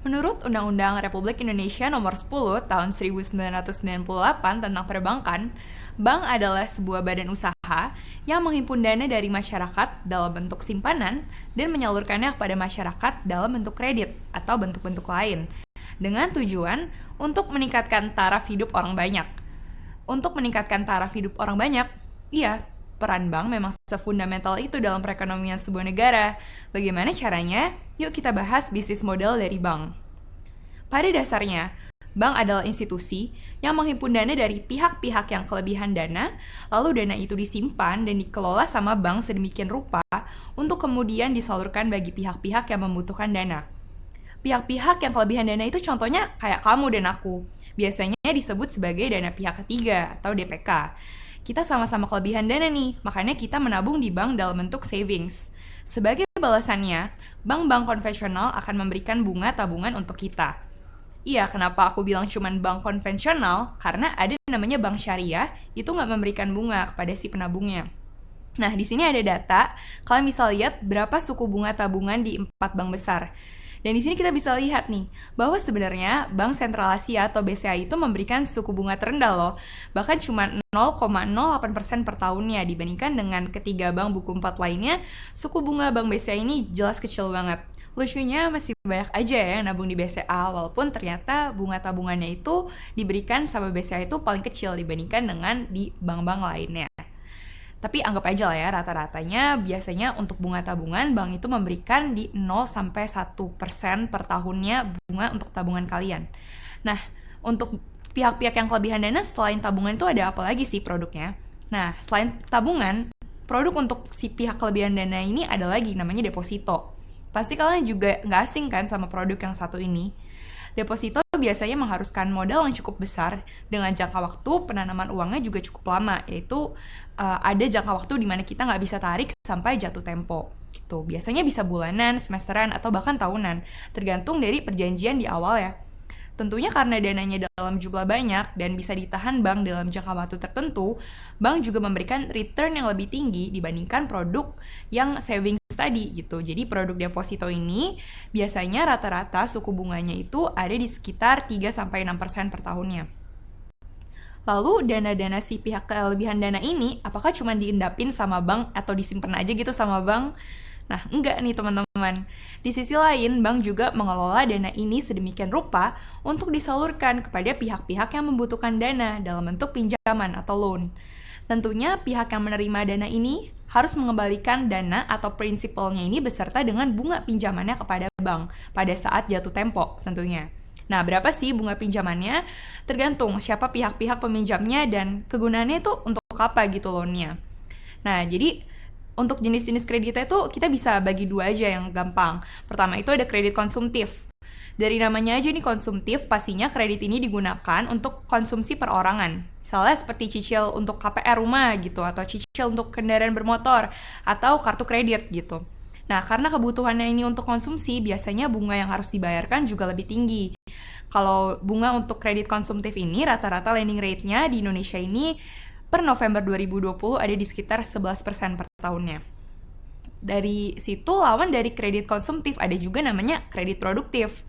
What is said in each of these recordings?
Menurut Undang-Undang Republik Indonesia Nomor 10 Tahun 1998 tentang Perbankan, bank adalah sebuah badan usaha yang menghimpun dana dari masyarakat dalam bentuk simpanan dan menyalurkannya kepada masyarakat dalam bentuk kredit atau bentuk-bentuk lain, dengan tujuan untuk meningkatkan taraf hidup orang banyak. Untuk meningkatkan taraf hidup orang banyak, iya, peran bank memang sefundamental itu dalam perekonomian sebuah negara. Bagaimana caranya? Yuk kita bahas bisnis model dari bank. Pada dasarnya, bank adalah institusi yang menghimpun dana dari pihak-pihak yang kelebihan dana, lalu dana itu disimpan dan dikelola sama bank sedemikian rupa untuk kemudian disalurkan bagi pihak-pihak yang membutuhkan dana. Pihak-pihak yang kelebihan dana itu contohnya kayak kamu dan aku. Biasanya disebut sebagai dana pihak ketiga atau DPK. Kita sama-sama kelebihan dana nih, makanya kita menabung di bank dalam bentuk savings. Sebagai balasannya, bank-bank konvensional akan memberikan bunga tabungan untuk kita. Iya, kenapa aku bilang cuman bank konvensional? Karena ada namanya bank syariah, itu nggak memberikan bunga kepada si penabungnya. Nah, di sini ada data, kalian bisa lihat berapa suku bunga tabungan di 4 bank besar. Dan di sini kita bisa lihat nih, bahwa sebenarnya Bank Sentral Asia atau BCA itu memberikan suku bunga terendah loh, bahkan cuma 0,08% per tahunnya dibandingkan dengan ketiga bank buku 4 lainnya, suku bunga Bank BCA ini jelas kecil banget. Lucunya masih banyak aja ya yang nabung di BCA, walaupun ternyata bunga tabungannya itu diberikan sama BCA itu paling kecil dibandingkan dengan di bank-bank lainnya. Tapi anggap aja lah ya, rata-ratanya biasanya untuk bunga tabungan, bank itu memberikan di 0-1% per tahunnya bunga untuk tabungan kalian. Nah, untuk pihak-pihak yang kelebihan dana, selain tabungan itu ada apa lagi sih produknya? Nah, selain tabungan, produk untuk si pihak kelebihan dana ini ada lagi, namanya deposito. Pasti kalian juga nggak asing kan sama produk yang satu ini. Deposito biasanya mengharuskan modal yang cukup besar dengan jangka waktu penanaman uangnya juga cukup lama, yaitu ada jangka waktu di mana kita nggak bisa tarik sampai jatuh tempo. Gitu. Biasanya bisa bulanan, semesteran, atau bahkan tahunan, tergantung dari perjanjian di awal ya. Tentunya karena dananya dalam jumlah banyak dan bisa ditahan bank dalam jangka waktu tertentu, bank juga memberikan return yang lebih tinggi dibandingkan produk yang savings tadi gitu. Jadi produk deposito ini biasanya rata-rata suku bunganya itu ada di sekitar 3-6% per tahunnya. Lalu dana-dana si pihak kelebihan dana ini apakah cuma diendapin sama bank atau disimpan aja gitu sama bank? Nah, enggak nih teman-teman. Di sisi lain, bank juga mengelola dana ini sedemikian rupa untuk disalurkan kepada pihak-pihak yang membutuhkan dana dalam bentuk pinjaman atau loan. Tentunya pihak yang menerima dana ini harus mengembalikan dana atau prinsipalnya ini beserta dengan bunga pinjamannya kepada bank pada saat jatuh tempo tentunya. Nah, berapa sih bunga pinjamannya? Tergantung siapa pihak-pihak peminjamnya dan kegunaannya itu untuk apa gitu loannya. Nah, jadi untuk jenis-jenis kreditnya itu kita bisa bagi dua aja yang gampang. Pertama itu ada kredit konsumtif. Dari namanya aja nih konsumtif, pastinya kredit ini digunakan untuk konsumsi perorangan. Misalnya seperti cicil untuk KPR rumah gitu, atau cicil untuk kendaraan bermotor, atau kartu kredit gitu. Nah, karena kebutuhannya ini untuk konsumsi, biasanya bunga yang harus dibayarkan juga lebih tinggi. Kalau bunga untuk kredit konsumtif ini, rata-rata lending rate-nya di Indonesia ini per November 2020 ada di sekitar 11% per tahunnya. Dari situ lawan dari kredit konsumtif ada juga namanya kredit produktif.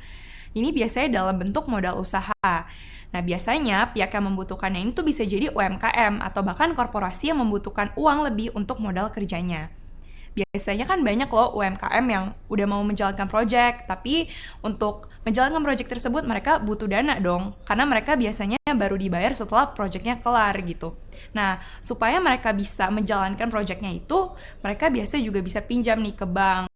Ini biasanya dalam bentuk modal usaha. Nah, biasanya pihak yang membutuhkannya ini tuh bisa jadi UMKM atau bahkan korporasi yang membutuhkan uang lebih untuk modal kerjanya. Biasanya kan banyak loh UMKM yang udah mau menjalankan project, tapi untuk menjalankan project tersebut mereka butuh dana dong, karena mereka biasanya baru dibayar setelah projectnya kelar gitu. Nah, supaya mereka bisa menjalankan projectnya itu, mereka biasanya juga bisa pinjam nih ke bank,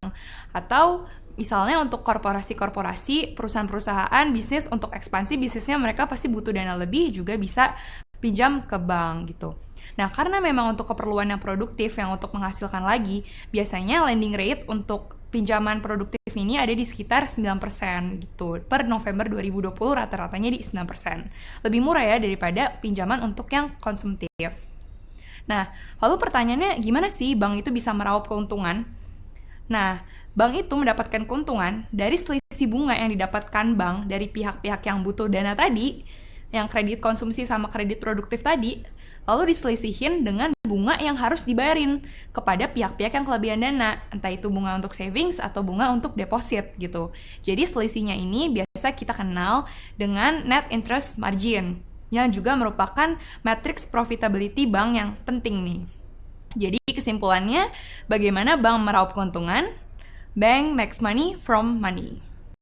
atau misalnya untuk korporasi-korporasi, perusahaan-perusahaan bisnis untuk ekspansi bisnisnya mereka pasti butuh dana lebih juga bisa pinjam ke bank gitu. Nah, karena memang untuk keperluan yang produktif yang untuk menghasilkan lagi, biasanya lending rate untuk pinjaman produktif ini ada di sekitar 9% gitu. Per November 2020 rata-ratanya di 9%. Lebih murah ya daripada pinjaman untuk yang konsumtif. Nah, lalu pertanyaannya gimana sih bank itu bisa meraup keuntungan? Nah, bank itu mendapatkan keuntungan dari selisih bunga yang didapatkan bank dari pihak-pihak yang butuh dana tadi, yang kredit konsumsi sama kredit produktif tadi, lalu diselisihin dengan bunga yang harus dibayarin kepada pihak-pihak yang kelebihan dana, entah itu bunga untuk savings atau bunga untuk deposit gitu. Jadi selisihnya ini biasanya biasa kita kenal dengan net interest margin, yang juga merupakan matriks profitability bank yang penting nih. Jadi kesimpulannya, bagaimana bank meraup keuntungan? Bank makes money from money.